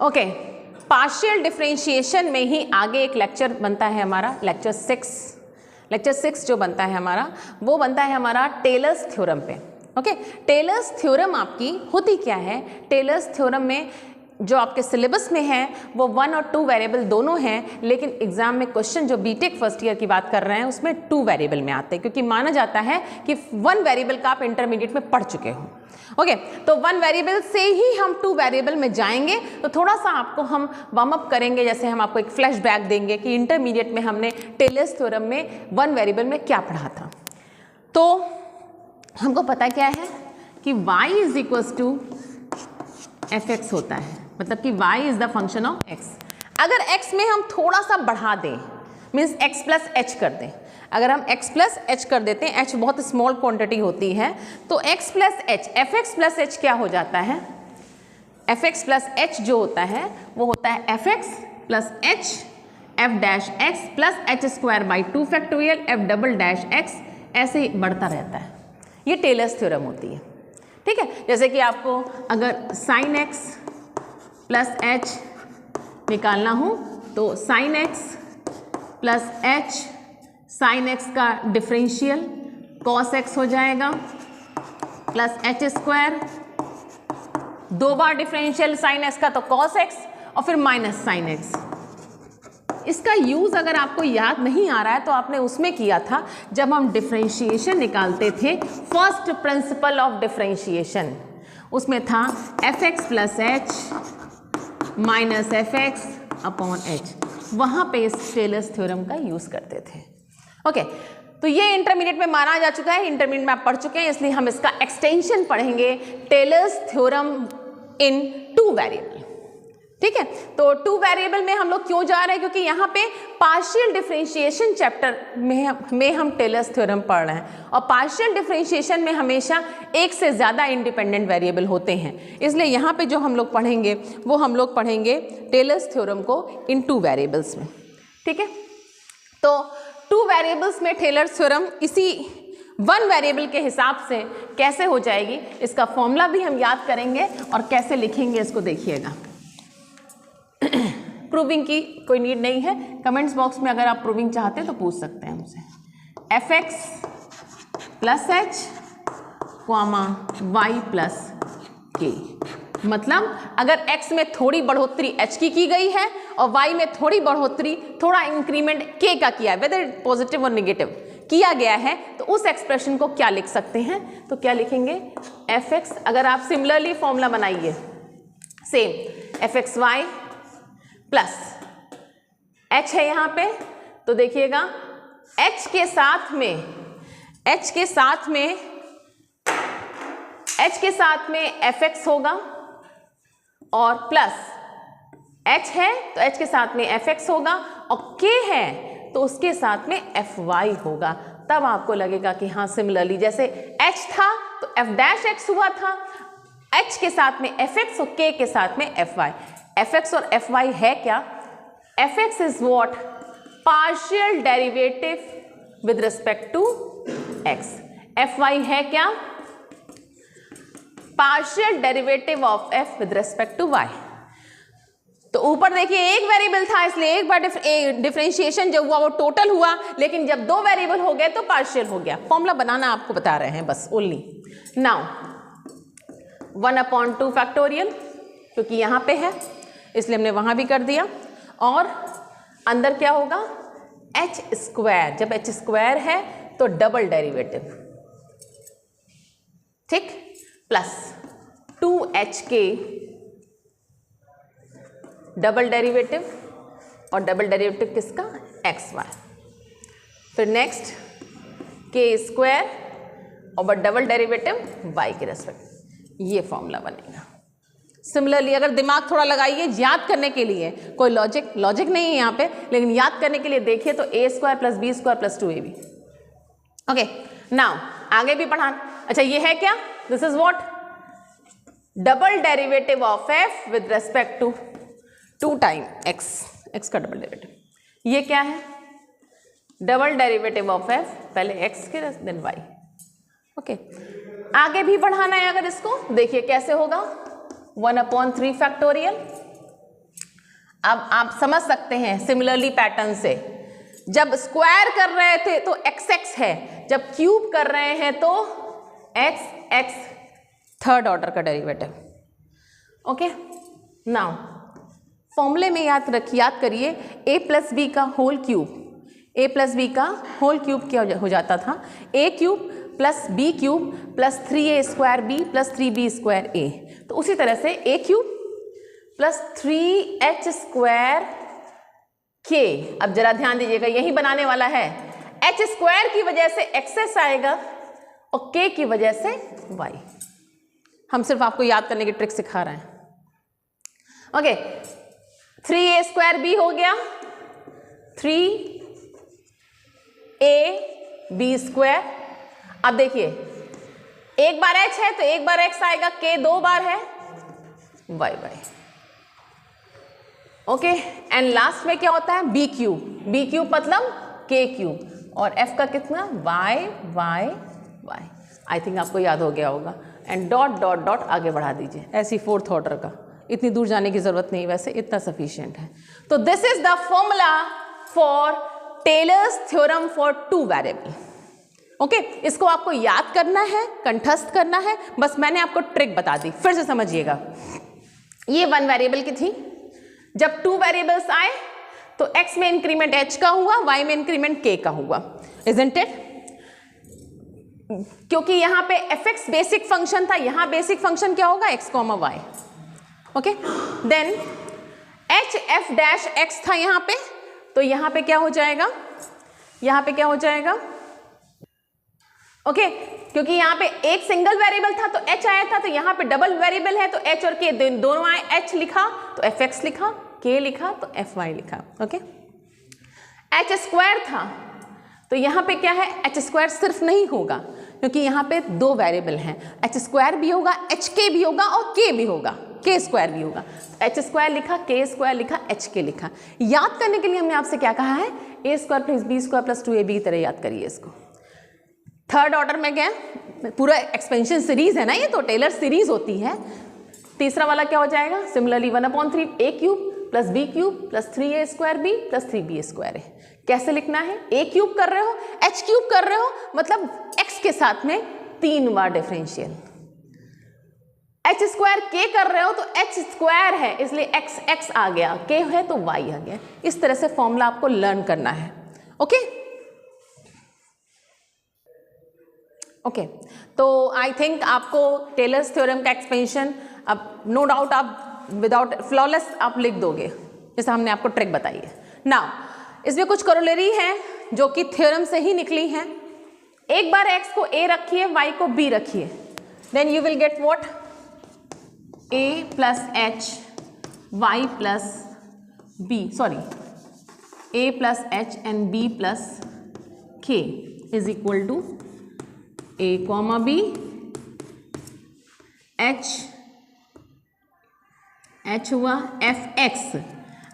Okay, partial differentiation में ही आगे एक लेक्चर बनता है हमारा, लेक्चर 6 जो बनता है हमारा, वो बनता है हमारा टेलर्स थ्योरम पे। ओके, टेलर्स थ्योरम आपकी होती क्या है? टेलर्स थ्योरम में जो आपके सिलेबस में है वो 1 और 2 वेरिएबल दोनों हैं, लेकिन एग्जाम में क्वेश्चन जो बीटेक फर्स्ट ईयर की बात कर रहे हैं उसमें 2 वेरिएबल में आते हैं, क्योंकि माना जाता है कि 1 वेरिएबल का आप इंटरमीडिएट में पढ़ चुके हो। ओके, तो 1 वेरिएबल से ही हम 2 वेरिएबल में जाएंगे, तो थोड़ा सा आपको हम वार्म अप करेंगे, जैसे हम आपको एक फ्लैशबैक देंगे कि इंटरमीडिएट में हमने टेलर्स थ्योरम में 1 वेरिएबल में क्या पढ़ा था। तो हमको पता क्या है कि y is equals to fx होता है, मतलब कि y is the function of x। अगर x में हम थोड़ा सा बढ़ा दें, मीन्स x प्लस h कर दें, अगर हम x प्लस h कर देते हैं, h बहुत स्मॉल क्वांटिटी होती है, तो x plus h, fx plus h क्या हो जाता है? fx प्लस h जो होता है वो होता है fx plus h f dash x plus h square by 2 factorial f double dash x, ऐसे ही बढ़ता रहता है। ये टेलर्स थ्योरम होती है, ठीक है। जैसे कि आपको अगर साइन x प्लस h निकालना हो तो sine x plus h, sine x का डिफरेंशियल कॉस x हो जाएगा प्लस h स्क्वायर, 2 बार डिफरेंशियल साइन x का तो कॉस x और फिर माइनस साइन x। इसका यूज अगर आपको याद नहीं आ रहा है तो आपने उसमें किया था जब हम डिफरेंशिएशन निकालते थे, फर्स्ट प्रिंसिपल ऑफ डिफरेंशिएशन, उसमें था fx plus h minus fx upon h, वहाँ पे इस टेलर्स थ्योरम का यूज करते थे। ओके, तो ये इंटरमीडिएट में माना जा चुका है, इंटरमीडिएट में आप पढ़ चुके हैं, इसलिए हम इसका एक्सटेंशन पढ़ेंगे, टेलर्स थ्योरम इन 2 वेरिएबल, ठीक है। तो 2 वेरिएबल में हम लोग क्यों जा रहे हैं? क्योंकि यहाँ पे पार्शियल डिफरेंशिएशन चैप्टर में हम टेलर्स थ्योरम पढ़ रहे हैं, और पार्शियल डिफरेंशिएशन में हमेशा एक से ज़्यादा इंडिपेंडेंट वेरिएबल होते हैं, इसलिए यहाँ पे जो हम लोग पढ़ेंगे वो हम लोग पढ़ेंगे टेलर्स थ्योरम को इन 2 वेरिएबल्स में, ठीक है। तो 2 वेरिएबल्स में टेलर्स थ्योरम इसी 1 वेरिएबल के हिसाब से कैसे हो जाएगी, इसका फॉर्मूला भी हम याद करेंगे और कैसे लिखेंगे इसको देखिएगा। प्रूविंग की कोई नीड नहीं है, कमेंट्स बॉक्स में अगर आप प्रूविंग चाहते हैं तो पूछ सकते हैं हमसे। fx plus h comma y plus k, मतलब अगर x में थोड़ी बढ़ोतरी h की गई है और y में थोड़ी बढ़ोतरी, थोड़ा इंक्रीमेंट k का किया है, वेदर पॉजिटिव और नेगेटिव किया गया है, तो उस एक्सप्रेशन को क्या लिख सकते हैं? तो क्या लिखेंगे? fx, अगर आप सिमिलरली फॉर्मूला बनाइए सेम, fxy प्लस h है यहाँ पे, तो देखिएगा h के साथ में fx होगा और प्लस h है तो h के साथ में fx होगा, और k है तो उसके साथ में fy होगा। तब आपको लगेगा कि हाँ सिमिलरली जैसे h था तो f डैश x हुआ था, h के साथ में fx और k के साथ में fy। fx और fy है क्या? fx is what? Partial derivative with respect to x। fy है क्या? Partial derivative of f with respect to y। तो ऊपर देखिए एक वेरिएबल था, इसलिए एक बार डिफरेंशिएशन जो हुआ वो टोटल हुआ, लेकिन जब 2 वेरिएबल हो गए तो पार्शियल हो गया। फॉर्मूला बनाना आपको बता रहे हैं बस ओनली। नाउ 1/2 फैक्टोरियल, क्योंकि यहाँ पे है इसलिए हमने वहाँ भी कर दिया, और अंदर क्या होगा? h स्क्वायर, जब h स्क्वायर है तो डबल डेरिवेटिव, ठीक, प्लस 2hk डबल डेरिवेटिव, और डबल डेरिवेटिव किसका? xy। फिर नेक्स्ट k स्क्वायर और डबल डेरिवेटिव y के रेस्पेक्ट, ये फॉर्मूला बनेगा। सिमिलरली अगर दिमाग थोड़ा लगाइए याद करने के लिए, कोई लॉजिक नहीं है यहाँ पे, लेकिन याद करने के लिए देखिए तो a square plus b square plus 2ab। Okay, now आगे भी पढ़ाना। अच्छा ये है क्या? This is what? Double derivative of f with respect to 2 time x का डबल डेरिवेटिव। ये क्या है? डबल डेरिवेटिव ऑफ f, पहले x के देन y। ओके, आगे भी बढ़ाना है अगर इसको, देखिए कैसे होगा। 1/3 फैक्टोरियल अब आप समझ सकते हैं सिमिलरली पैटर्न से, जब स्क्वायर कर रहे थे तो xx है, जब क्यूब कर रहे हैं तो x थर्ड ऑर्डर का डेरिवेटिव। ओके, नाउ फॉर्मूले में याद करिए a प्लस बी का whole cube, a plus b का होल क्यूब क्या हो जाता था, a cube plus b cube plus 3a square b plus 3b square a। तो उसी तरह से a cube plus 3h square k, अब जरा ध्यान दीजिएगा यही बनाने वाला है, h स्क्वायर की वजह से एक्सेस आएगा और k की वजह से y। हम सिर्फ आपको याद करने की ट्रिक सिखा रहे हैं। ओके, 3a स्क्वायर b हो गया 3ab स्क्वायर। अब देखिए एक बार h है तो एक बार x आएगा, k दो बार है y। ओके, एंड लास्ट में क्या होता है b क्यूब मतलब k क्यूब और f का कितना y। आई थिंक आपको याद हो गया होगा। एंड डॉट डॉट डॉट आगे बढ़ा दीजिए, ऐसी फोर्थ ऑर्डर का, इतनी दूर जाने की जरूरत नहीं, वैसे इतना सफिशिएंट है। तो this is the formula for Taylor's theorem for two variable. Okay, इसको आपको याद करना है, कंठस्थ करना है, बस मैंने आपको ट्रिक बता दी। फिर से समझिएगा, ये वन वेरिएबल की थी, जब टू वेरिएबल्स आए तो x में इंक्रीमेंट h का हुआ, y में इंक्रीमेंट k का हुआ, इजंट इट? क्योंकि यहाँ पे fx बेसिक फंक्शन था, यहाँ बेसिक फंक्शन क्या होगा x, y। Okay, then h f dash x था यहाँ पे, तो यहाँ पे क्या हो जाएगा, यहाँ पे क्या हो जाएगा? ओके, क्योंकि यहाँ पे एक सिंगल वेरिएबल था तो h आया था, तो यहाँ पे डबल वेरिएबल है तो h और k दोनों आए, h लिखा तो fx लिखा, k लिखा तो fy लिखा। ओके, h स्क्वायर था तो यहाँ पे क्या है, h स्क्वायर सिर्फ नहीं होगा क्योंकि यहाँ पे दो वेरिएबल हैं, h स्क्वायर भी होगा, hk भी होगा और k भी होगा, k स्क्वायर भी होगा। h स्क्वायर लिखा, k स्क्वायर लिखा, hk लिखा। याद करने के लिए हमने आपसे क्या कहा है, a square plus b square plus 2ab की तरह याद करिए इसको। थर्ड ऑर्डर में गए, पूरा एक्सपेंशन सीरीज है ना ये, तो टेलर सीरीज होती है। तीसरा वाला क्या हो जाएगा, similarly 1/3 a cube plus b cube plus 3a square b plus 3b square है। कैसे लिखना है, a क्यूब कर रहे हो, h क्यूब कर रहे हो, मतलब x के साथ में 3 बार डिफरेंशियल, h स्क्वायर k कर रहे हो तो h स्क्वायर है इसलिए x आ गया, k है तो y आ गया। इस तरह से फॉर्मूला आपको लर्न करना है। ओके, तो आई थिंक आपको टेलर्स थ्योरम का एक्सपेंशन अब नो डाउट आप विदाउट फ्लॉलेस आप लिख दोगे, जैसे हमने आपको ट्रिक बताई है। नाउ इसमें कुछ करोलरी हैं जो कि थ्योरम से ही निकली हैं। एक बार x को a रखिए, y को b रखिए, then you will get what, a plus h y plus b, sorry a plus h and b plus k is equal to a comma b h हुआ fx।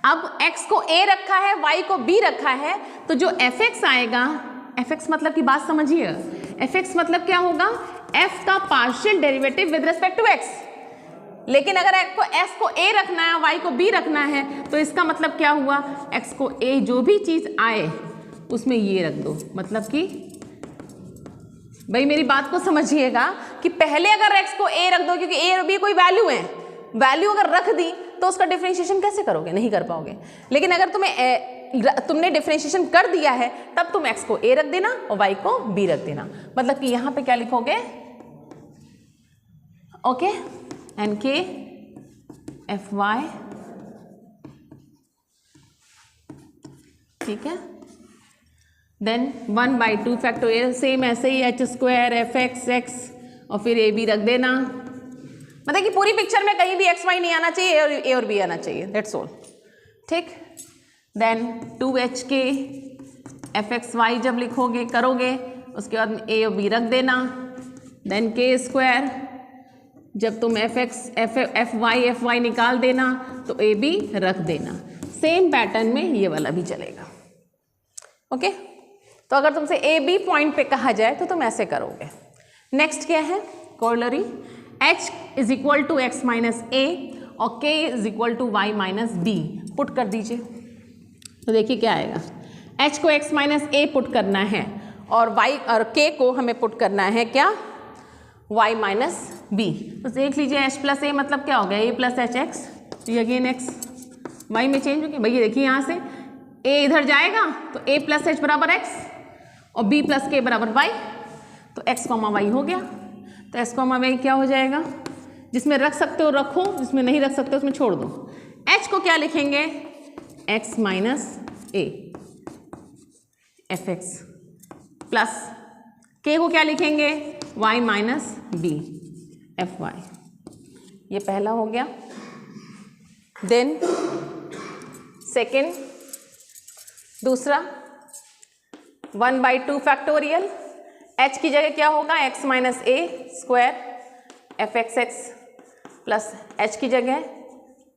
अब x को a रखा है, y को b रखा है, तो जो fx आएगा, fx मतलब की बात समझिए, fx मतलब क्या होगा, f का partial derivative with respect to x। लेकिन अगर x को a रखना है, y को b रखना है, तो इसका मतलब क्या हुआ, x को a जो भी चीज आए उसमें ये रख दो, मतलब कि भाई मेरी बात को समझिएगा कि पहले अगर x को a रख दो, क्योंकि a और b कोई वैल्यू है, वैल्यू अगर रख दी तो उसका डिफरेंशिएशन कैसे करोगे, नहीं कर पाओगे। लेकिन अगर तुमने डिफरेंशिएशन कर दिया है तब तुम x को a रख देना और y को b रख देना, मतलब कि यहां पे क्या लिखोगे, ओके, एंड k fy, ठीक है। देन 1/2 फैक्टोरियल, सेम ऐसे ही h स्क्वायर fx x और फिर a b रख देना, मतलब कि पूरी पिक्चर में कहीं भी x y नहीं आना चाहिए और a और b आना चाहिए, दैट्स ऑल, ठीक। देन 2hk fxy जब लिखोगे करोगे उसके बाद a और b रख देना, देन k स्क्वायर, जब तुम fy निकाल देना तो a b रख देना। सेम पैटर्न में ये वाला भी चलेगा। ओके, तो अगर तुमसे ए बी पॉइंट पे कहा जाए तो तुम ऐसे करोगे। नेक्स्ट क्या है, corollary, h is equal to x minus a और k is equal to y minus b. Put कर दीजिए, तो देखिए क्या आएगा, h को x माइनस ए पुट करना है और y और k को हमें पुट करना है क्या, y माइनस बी। तो देख लीजिए h प्लस ए मतलब क्या हो गया, a प्लस एच एक्स, ये अगेन x y में चेंज हो गया। भैया देखिए यहाँ से a इधर जाएगा तो a प्लस एच बराबर x और b प्लस k बराबर y, तो x कॉमा y हो गया। तो x कॉमा y क्या हो जाएगा, जिसमें रख सकते हो रखो, जिसमें नहीं रख सकते उसमें छोड़ दो। h को क्या लिखेंगे, x minus a f x plus k को क्या लिखेंगे, y minus b f y. ये पहला हो गया। देन सेकेंड, दूसरा 1/2 फैक्टोरियल, h की जगह क्या होगा, x minus a square F x x plus h की जगह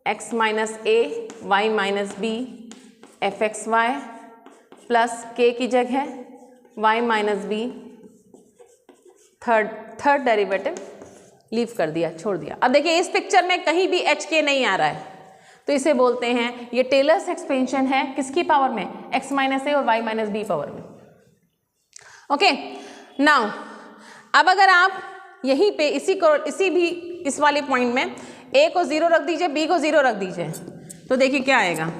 x माइनस ए Y minus b f x Y plus k की जगह y minus b, third derivative leave कर दिया, छोड़ दिया। अब देखिए इस पिक्चर में कहीं भी एच के नहीं आ रहा है, तो इसे बोलते हैं ये टेलर्स एक्सपेंशन है किसकी पावर में, x माइनस ए और y माइनस बी पावर में। ओके नाउ अब अगर आप यहीं पे इस वाले पॉइंट में a को 0 रख दीजिए, b को 0 रख दीजिए, तो देखिए क्या आएगा,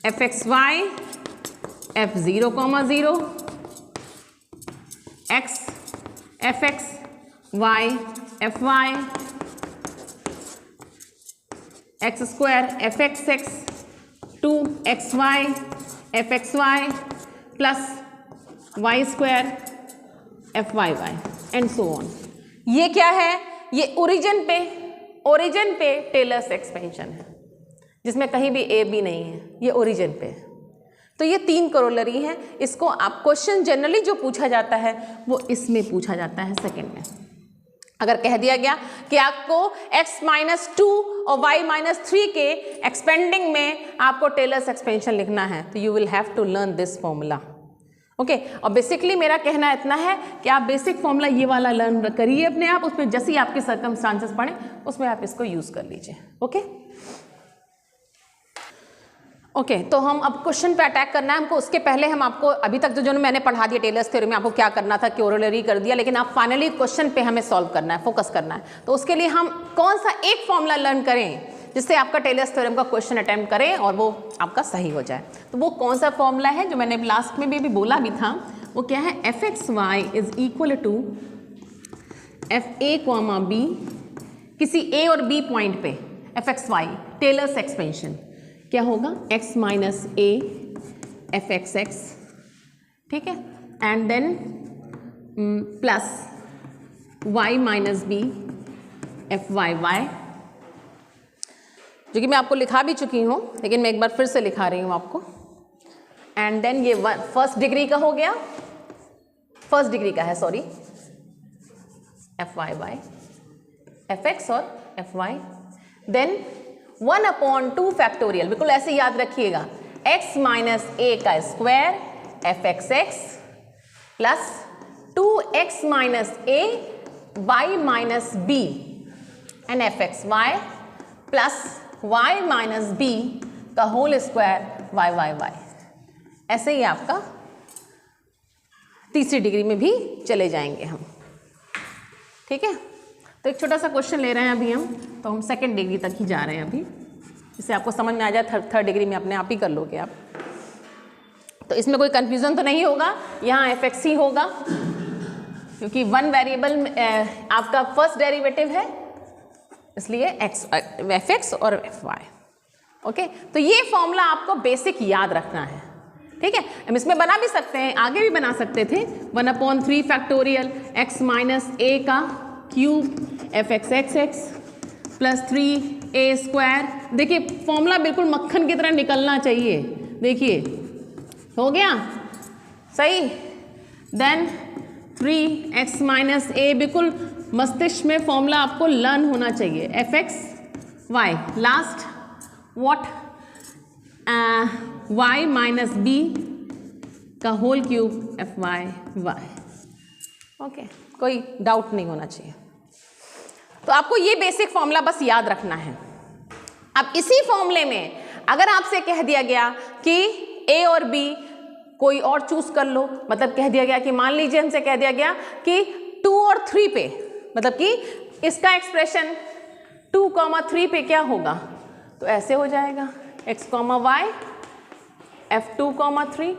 f x y f 0,0 x f x y f y x square F x x 2xy f x Y plus y square f Y y and so on. ये क्या है, ये ओरिजिन पे टेलर्स एक्सपेंशन है, जिसमें कहीं भी A B नहीं है, ये ओरिजिन पे है। तो ये 3 करोलरी हैं। इसको आप क्वेश्चन जनरली जो पूछा जाता है वो इसमें पूछा जाता है सेकंड में। अगर कह दिया गया कि आपको x माइनस 2 और y माइनस 3 के एक्सपेंडिंग में आपको टेलर्स एक्सपेंशन लिखना है, तो you will have to learn this formula. Okay, और बेसिकली मेरा कहना इतना है कि आप बेसिक फॉर्मूला ये वाला लर्न करिए अपने आप, उसमें जैसे ही आपके सर्कमस्टांसेस पड़े उसमें आप इसको यूज़ कर लीजिए। ओके, तो हम अब क्वेश्चन पे अटैक करना है हमको। उसके पहले हम आपको अभी तक जो मैंने पढ़ा दिया टेलर्स थ्योरम में, आपको क्या करना था, क्योरलरी कर दिया, लेकिन आप फाइनली क्वेश्चन पे हमें सॉल्व करना है, फोकस करना है। तो उसके लिए हम कौन सा एक फॉर्मूला लर्न करें जिससे आपका टेलर्स थ्योरम का क्वेश्चन अटेम्प्ट करें और वो आपका सही हो जाए। तो वो कौन सा फॉर्मूला है जो मैंने लास्ट में भी बोला भी था, वो क्या है, f x y is equal to f a comma b, किसी ए और बी पॉइंट पे f x y Taylor's expansion क्या होगा, x minus a f x x, ठीक है, and then plus y minus b f Y y, जो कि मैं आपको लिखा भी चुकी हूँ, लेकिन मैं एक बार फिर से लिखा रही हूँ आपको। एंड देन ये फर्स्ट डिग्री का हो गया, फर्स्ट डिग्री का है, sorry, F Y Y F X और एफ वाई, देन 1/2 फैक्टोरियल, बिल्कुल ऐसे याद रखिएगा, x माइनस ए का square F x x plus 2x minus A Y minus B and F x Y plus y minus B का whole square Y Y Y. ऐसे ही आपका तीसरी डिग्री में भी चले जाएंगे हम, ठीक है। तो एक छोटा सा क्वेश्चन ले रहे हैं अभी हम, तो हम सेकेंड डिग्री तक ही जा रहे हैं अभी, जिससे आपको समझ में आ जाए, थर्ड डिग्री में अपने आप ही कर लोगे आप। तो इसमें कोई कंफ्यूजन तो नहीं होगा, यहाँ एफ एक्स ही होगा, क्योंकि वन वेरिएबल आपका फर्स्ट डेरिवेटिव है, इसलिए एफ एक्स और एफ वाई। ओके, तो ये फॉर्मूला आपको बेसिक याद रखना है, ठीक है। हम इसमें बना भी सकते हैं, आगे भी बना सकते थे, 1/3 फैक्टोरियल x माइनस ए का cube F x x x plus 3a square. देखिए फॉर्मूला बिल्कुल मक्खन की तरह निकलना चाहिए, देखिए हो गया सही। देन 3x माइनस ए, बिल्कुल मस्तिष्क में फॉर्मूला आपको लर्न होना चाहिए, F x Y, last what, y minus B का whole cube F Y Y. Okay, कोई डाउट नहीं होना चाहिए। तो आपको ये बेसिक फॉर्मूला बस याद रखना है। अब इसी फॉर्मूले में अगर आपसे कह दिया गया कि ए और बी कोई और चूज कर लो, मतलब कह दिया गया कि मान लीजिए हमसे कह दिया गया कि 2 और 3 पे, मतलब कि इसका एक्सप्रेशन 2, 3 पे क्या होगा, तो ऐसे हो जाएगा x, y f2, 3,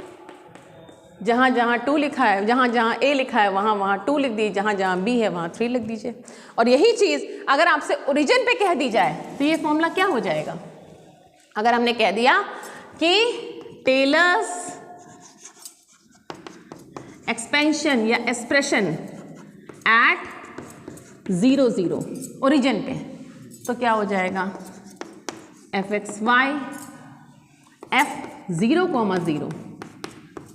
जहाँ जहाँ 2 लिखा है, जहाँ जहाँ a लिखा है वहाँ वहाँ 2 लिख दीजिए, जहाँ जहाँ b है वहाँ 3 लिख दीजिए। और यही चीज़ अगर आपसे ओरिजिन पे कह दी जाए तो ये फॉर्मूला क्या हो जाएगा। अगर हमने कह दिया कि टेलर्स एक्सपेंशन या एक्सप्रेशन एट 0, 0 ओरिजिन पे, तो क्या हो जाएगा fxy f0, 0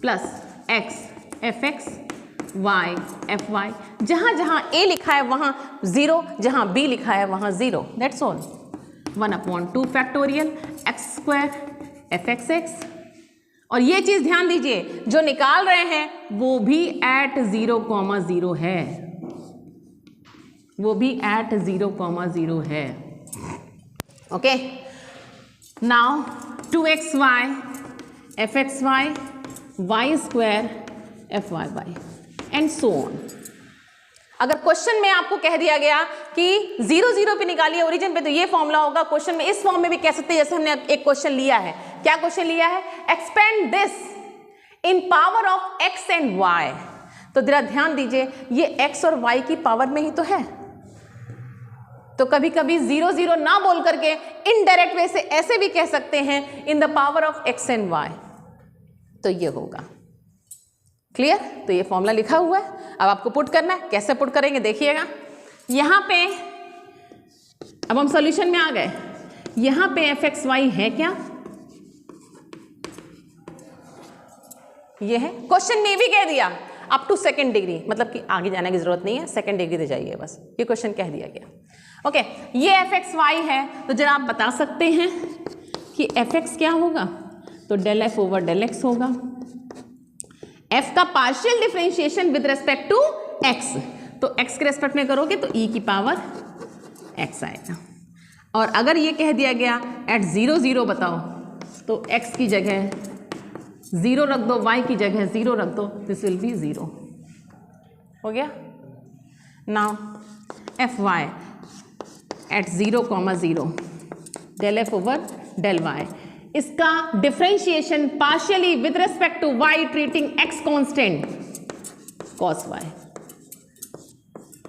plus x fx y fy, जहाँ जहाँ a लिखा है वहाँ 0, जहाँ b लिखा है वहाँ 0, that's all. 1/2 factorial x² fxx। और ये चीज़ ध्यान दीजिए, जो निकाल रहे हैं वो भी एट 0, 0 है, वो भी एट 0, 0 है। Okay, now 2xy fxy y² fyy and so on. अगर क्वेश्चन में आपको कह दिया गया कि 0, 0 पे निकालिए ओरिजिन पे, तो ये फॉर्मूला होगा। क्वेश्चन में इस फॉर्म में भी कह सकते हैं, जैसे हमने एक क्वेश्चन लिया है। क्या क्वेश्चन लिया है, expand this in power of x and y। तो जरा ध्यान दीजिए, ये x और y की पावर में ही तो है, तो कभी कभी 0, 0 ना बोल करके इनडायरेक्ट वे से ऐसे भी कह सकते हैं in the power of x and y, तो ये होगा। क्लियर। तो ये फॉर्मूला लिखा हुआ है, अब आपको पुट करना है। कैसे पुट करेंगे देखिएगा। यहाँ पे अब हम सॉल्यूशन में आ गए। यहाँ पे fxy है क्या, ये है। क्वेश्चन में भी कह दिया अप टू 2nd डिग्री, मतलब कि आगे जाने की जरूरत नहीं है, 2nd डिग्री दे जाइए बस, ये क्वेश्चन कह दिया गया। ओके, ये fxy है, तो जरा आप बता सकते हैं कि fx क्या होगा, तो del f over del x होगा। f का partial differentiation with respect to x, तो x के रेस्पेक्ट में करोगे तो e की पावर x आएगा। और अगर ये कह दिया गया एट 0, 0 बताओ, तो x की जगह 0 रख दो, y की जगह 0 रख दो, दिस विल बी 0। हो गया। Now fy at 0, 0 del f over del y, इसका differentiation partially with respect to y treating x constant cos y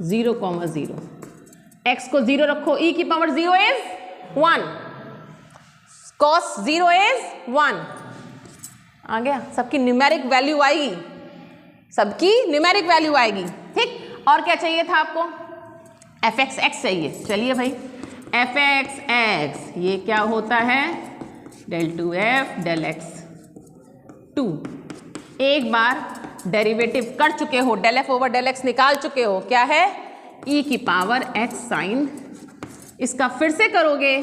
0, 0, x को 0 रखो, e की पावर 0 इज 1, cos 0 इज 1। आ गया, सबकी न्यूमेरिक वैल्यू आएगी, सबकी न्यूमेरिक वैल्यू आएगी। ठीक, और क्या चाहिए था आपको, fxx चाहिए। चलिए भाई, fxx ये क्या होता है, del 2f del x 2। एक बार डेरिवेटिव कर चुके हो, del f over del x निकाल चुके हो, क्या है e की पावर x साइन, इसका फिर से करोगे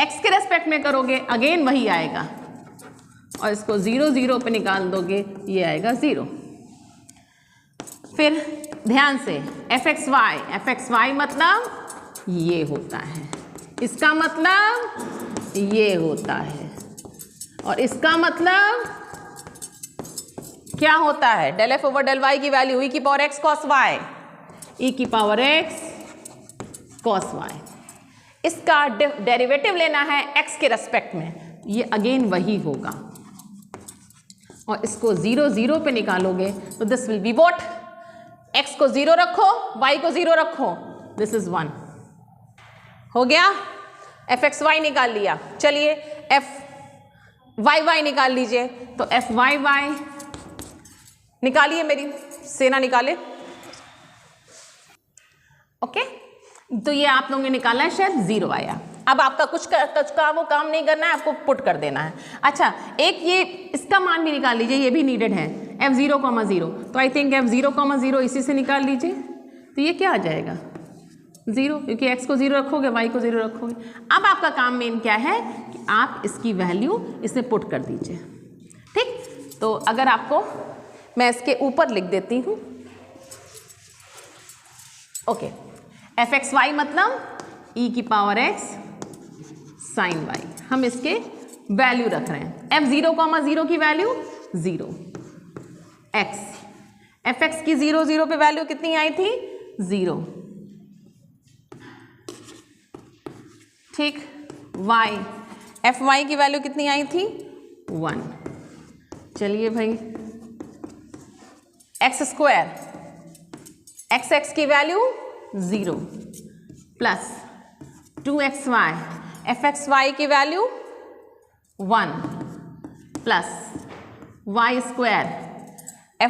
x के रेस्पेक्ट में करोगे, अगेन वही आएगा, और इसको 0, 0 पे निकाल दोगे, ये आएगा 0। फिर ध्यान से fxy मतलब ये होता है, इसका मतलब ये होता है, और इसका मतलब क्या होता है, del f over del y की वैल्यू e की power x cos y, e की पावर x cos y। इसका डेरिवेटिव लेना है x के रेस्पेक्ट में, ये अगेन वही होगा, और इसको 0, 0 पे निकालोगे तो this will be what, x को 0 रखो, y को 0 रखो, दिस इज 1। हो गया, fxy निकाल लिया। चलिए fyy निकाल लीजिए, तो fyy निकालिए, मेरी सेना निकाले। ओके, तो ये आप लोगों ने निकाला है, शायद 0 आया। अब आपका कुछ का वो काम नहीं करना है, आपको पुट कर देना है। अच्छा, एक ये इसका मान भी निकाल लीजिए, ये भी नीडेड है, f0, 0, तो आई थिंक f0, 0 इसी से निकाल लीजिए, तो ये क्या आ जाएगा 0, क्योंकि x को 0 रखोगे, y को 0 रखोगे। अब आपका काम मेन क्या है कि आप इसकी वैल्यू इसमें पुट कर दीजिए। ठीक, तो अगर आपको मैं इसके ऊपर लिख देती हूँ, ओके, fxy मतलब e की पावर x साइन y, हम इसके वैल्यू रख रहे हैं। f0, 0 की वैल्यू 0, x, fx की 0, 0 पे वैल्यू कितनी आई थी? 0, ठीक। y, fy की वैल्यू कितनी आई थी? 1। चलिए भाई, एक्स स्क्वायर, xx की वैल्यू 0 प्लस 2xy, fxy की value 1 plus y square,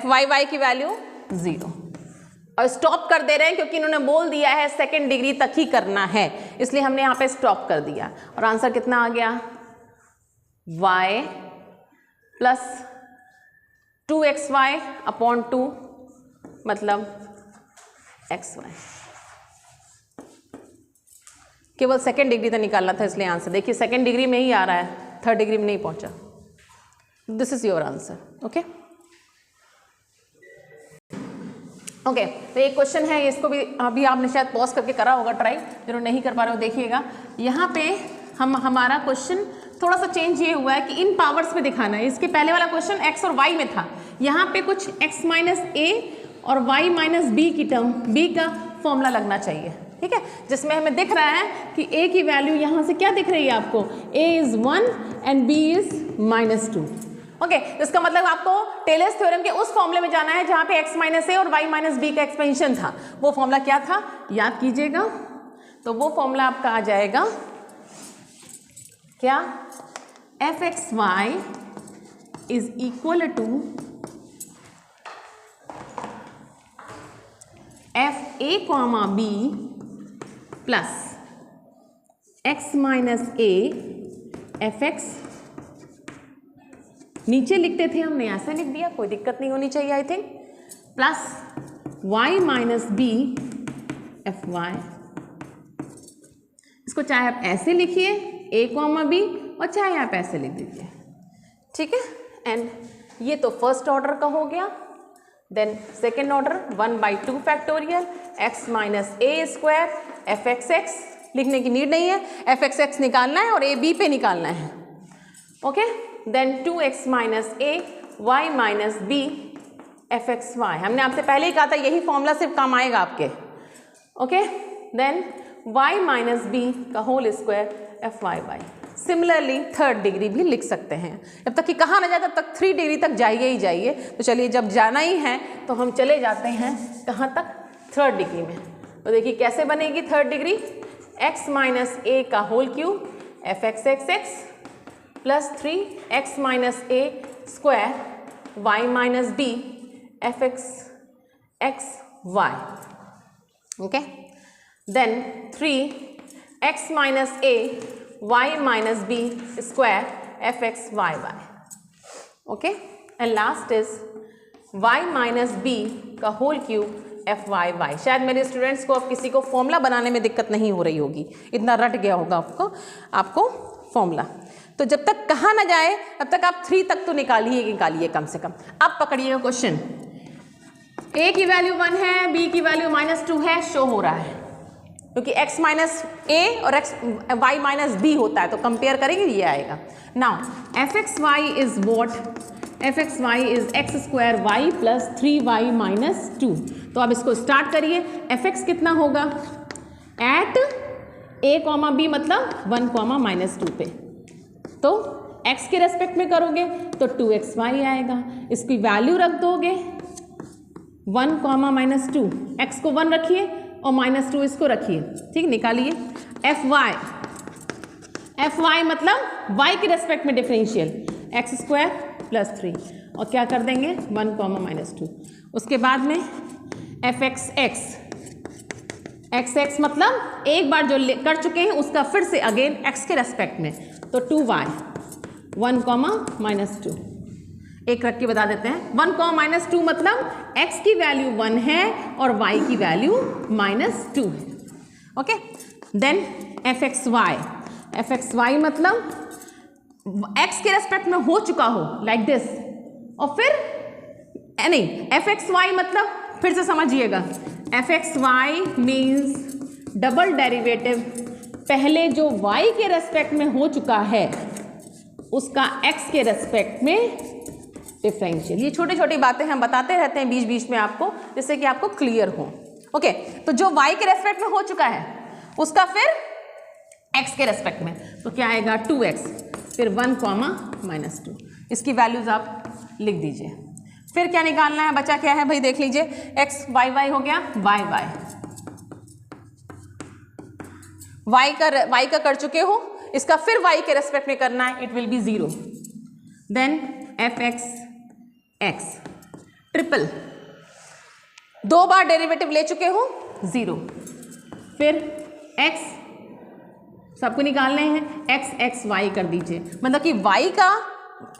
fyy की वैल्यू 0। और स्टॉप कर दे रहे हैं क्योंकि इन्होंने बोल दिया है सेकेंड डिग्री तक ही करना है, इसलिए हमने यहाँ पे स्टॉप कर दिया। और आंसर कितना आ गया? y प्लस 2xy अपॉन 2 मतलब xy। केवल सेकेंड डिग्री तक निकालना था, इसलिए आंसर देखिए सेकेंड डिग्री में ही आ रहा है, थर्ड डिग्री में नहीं पहुंचा। This is your answer. Okay okay, तो एक क्वेश्चन है, इसको भी अभी आपने शायद पॉज करके करा होगा ट्राई, जो नहीं कर पा रहे हो देखिएगा। यहाँ पे हमारा क्वेश्चन थोड़ा सा चेंज ये हुआ है कि इन पावर्स में दिखाना है। इसके पहले वाला क्वेश्चन x और y में था, यहाँ पे कुछ x माइनस a और y माइनस b की टर्म, b का फॉर्मूला लगना चाहिए, ठीक है, जिसमें हमें दिख रहा है कि a की वैल्यू यहाँ से क्या दिख रही है आपको? a is 1 and b is minus 2। Okay, इसका मतलब आपको टेलर्स थ्योरम के उस फॉर्मूले में जाना है जहाँ पे x माइनस a और y माइनस b का एक्सपेंशन था। वो फॉर्मूला क्या था याद कीजिएगा, तो वो फॉर्मूला आपका आ जाएगा क्या? fxy is equal to fa comma b plus x minus a fx। नीचे लिखते थे हमने, ऐसा लिख दिया, कोई दिक्कत नहीं होनी चाहिए I think, plus y minus b fy। इसको चाहे आप ऐसे लिखिए a कॉमा b और चाहे आप ऐसे लिख दीजिए, ठीक है। एंड ये तो फर्स्ट ऑर्डर का हो गया। Then second order 1/2 factorial x minus a square fxx, लिखने की नीड नहीं है, fxx निकालना है और a b पे निकालना है। Okay, then 2x minus a y minus b fxy। हमने आपसे पहले ही कहा था यही फॉर्मूला सिर्फ काम आएगा आपके। Okay, then y minus b का whole square fyy। Similarly third degree भी लिख सकते हैं, जब तक कि कहा ना जाए तब तक 3 डिग्री तक जाइए ही जाइए। तो चलिए जब जाना ही है तो हम चले जाते हैं कहाँ तक? थर्ड डिग्री में। तो देखिए कैसे बनेगी third degree? x minus a का whole cube fxxx plus 3x minus a square y minus b fxxy। Okay, then 3x minus a y minus b square fxyy। Okay, and last is y minus b का whole cube fyy। शायद मेरे students को अब किसी को formula बनाने में दिक्कत नहीं हो रही होगी, इतना रट गया होगा आपको फॉर्मूला। तो जब तक कहा ना जाए तब तक आप 3 तक तो निकालिए कम से कम। अब पकड़िएगा क्वेश्चन, a की वैल्यू 1 है, b की वैल्यू -2 है, शो हो रहा है क्योंकि x माइनस a और y माइनस b होता है, तो कंपेयर करेंगे ये आएगा। Now fxy is what? fxy is x square y plus 3y minus 2। तो अब इसको स्टार्ट करिए। fx कितना होगा? एट a कॉमा b मतलब 1 कॉमा -2 पे, तो x के रेस्पेक्ट में करोगे तो 2xy आएगा, इसकी वैल्यू रख दोगे 1 कॉमा -2, x को 1 रखिए और -2 इसको रखिए, ठीक, निकालिए। fy मतलब y के रेस्पेक्ट में डिफरेंशियल x स्क्वायर प्लस 3 और क्या कर देंगे 1 कॉमा -2। उसके बाद में fxx, xx मतलब एक बार जो कर चुके हैं उसका फिर से अगेन x के रेस्पेक्ट में, तो 2y 1 कॉमा -2। एक रख के बता देते हैं, 1 कॉमा -2 मतलब x की वैल्यू 1 है और y की वैल्यू -2 है। ओके, देन fxy मतलब x के रेस्पेक्ट में हो चुका हो लाइक दिस, और फिर नहीं, fxy मतलब फिर से समझिएगा, fxy मीन्स डबल डेरिवेटिव, पहले जो y के रेस्पेक्ट में हो चुका है उसका x के रेस्पेक्ट में डिफरेंशियल। ये छोटी छोटी बातें हम बताते रहते हैं बीच बीच में आपको, जिससे कि आपको क्लियर हो। ओके, तो जो y के रेस्पेक्ट में हो चुका है उसका फिर x के रेस्पेक्ट में, तो क्या आएगा 2x, फिर 1, -2। इसकी वैल्यूज आप लिख दीजिए। फिर क्या निकालना है, बचा क्या है भाई, देख लीजिए। x y हो गया, y का कर चुके हो, इसका फिर y के रेस्पेक्ट में करना है, it will be 0। Then fx x triple, 2 बार डेरिवेटिव ले चुके हो, 0। फिर x सबको निकालने हैं, x y कर दीजिए, मतलब कि y का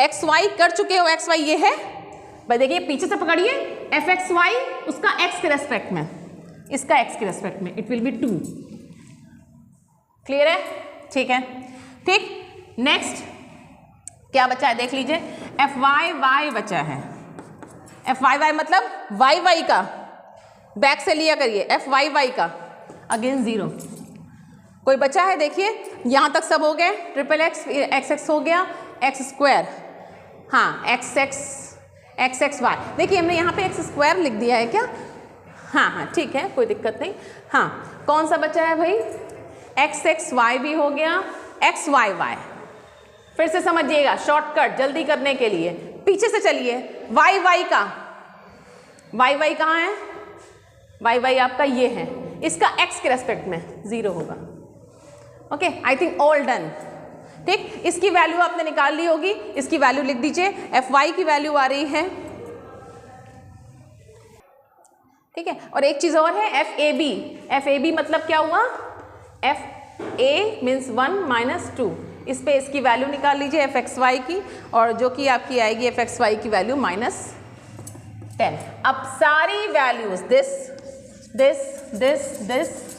x y कर चुके हो, x y ये है भाई, देखिए पीछे से पकड़िए, fx y उसका x के रेस्पेक्ट में, इसका x के रेस्पेक्ट में, इट विल बी 2। क्लियर है? ठीक है, ठीक। नेक्स्ट क्या बचा है देख लीजिए, fy बचा है। fy मतलब y का, बैक से लिया करिए, fy का अगेन 0। कोई बचा है देखिए, यहाँ तक सब हो गए, ट्रिपल x हो गया, x², हाँ x y। देखिए हमने यहाँ पे x² लिख दिया है क्या, हाँ ठीक है, कोई दिक्कत नहीं। हाँ, कौन सा बचा है भाई, x y भी हो गया, x y। फिर से समझिएगा, शॉर्टकट जल्दी करने के लिए पीछे से चलिए, y का, y कहाँ है, y आपका ये है, इसका x के रेस्पेक्ट में 0 होगा। Okay, I think all done. ठीक, इसकी वैल्यू आपने निकाल ली होगी, इसकी वैल्यू लिख दीजिए, fy की वैल्यू आ रही है, ठीक है। और एक चीज और है, fab मतलब क्या हुआ, fa मीन्स 1 - 2, इस पे इसकी वैल्यू निकाल लीजिए fxy की, और जो कि आपकी आएगी fxy की वैल्यू -10। अब सारी वैल्यूज दिस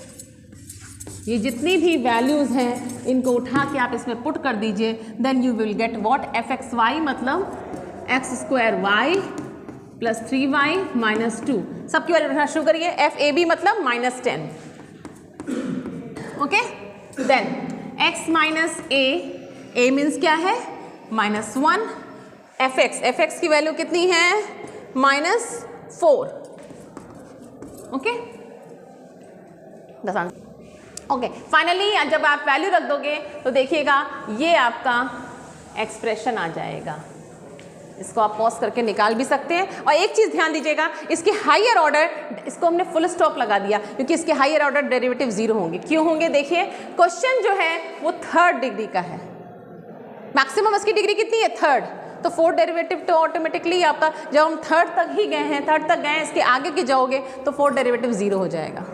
ये जितनी भी वैल्यूज हैं इनको उठा के आप इसमें पुट कर दीजिए, then you will get what, fxy मतलब x² y + 3y - 2। सबकी वैल्यू उठना शुरू करिए, fab मतलब -10। Okay, then x - a means क्या है, -1। fx की वैल्यू कितनी है, -4। ओके, ओके, फाइनली जब आप वैल्यू रख दोगे तो देखिएगा ये आपका एक्सप्रेशन आ जाएगा। इसको आप पॉज करके निकाल भी सकते हैं। और एक चीज़ ध्यान दीजिएगा, इसके हायर ऑर्डर, इसको हमने फुल स्टॉप लगा दिया क्योंकि इसके हायर ऑर्डर डेरिवेटिव 0 होंगे। क्यों होंगे, देखिए क्वेश्चन जो है वो 3rd डिग्री का है, मैक्सिमम इसकी डिग्री कितनी है, 3rd, तो 4th डेरिवेटिव तो ऑटोमेटिकली आपका, जब हम 3rd तक ही गए हैं, 3rd तक गए हैं, इसके आगे के जाओगे तो 4th डेरिवेटिव 0 हो जाएगा।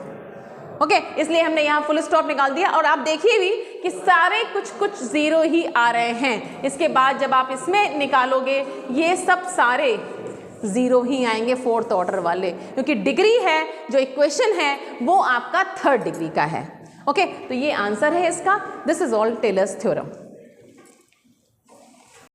ओके, इसलिए हमने यहाँ फुल स्टॉप निकाल दिया। और आप देखिए भी कि सारे कुछ 0 ही आ रहे हैं। इसके बाद जब आप इसमें निकालोगे ये सब सारे 0 ही आएंगे, 4th ऑर्डर वाले, क्योंकि डिग्री है जो इक्वेशन है वो आपका 3rd डिग्री का है। ओके, तो ये आंसर है इसका। This is all Taylor's theorem.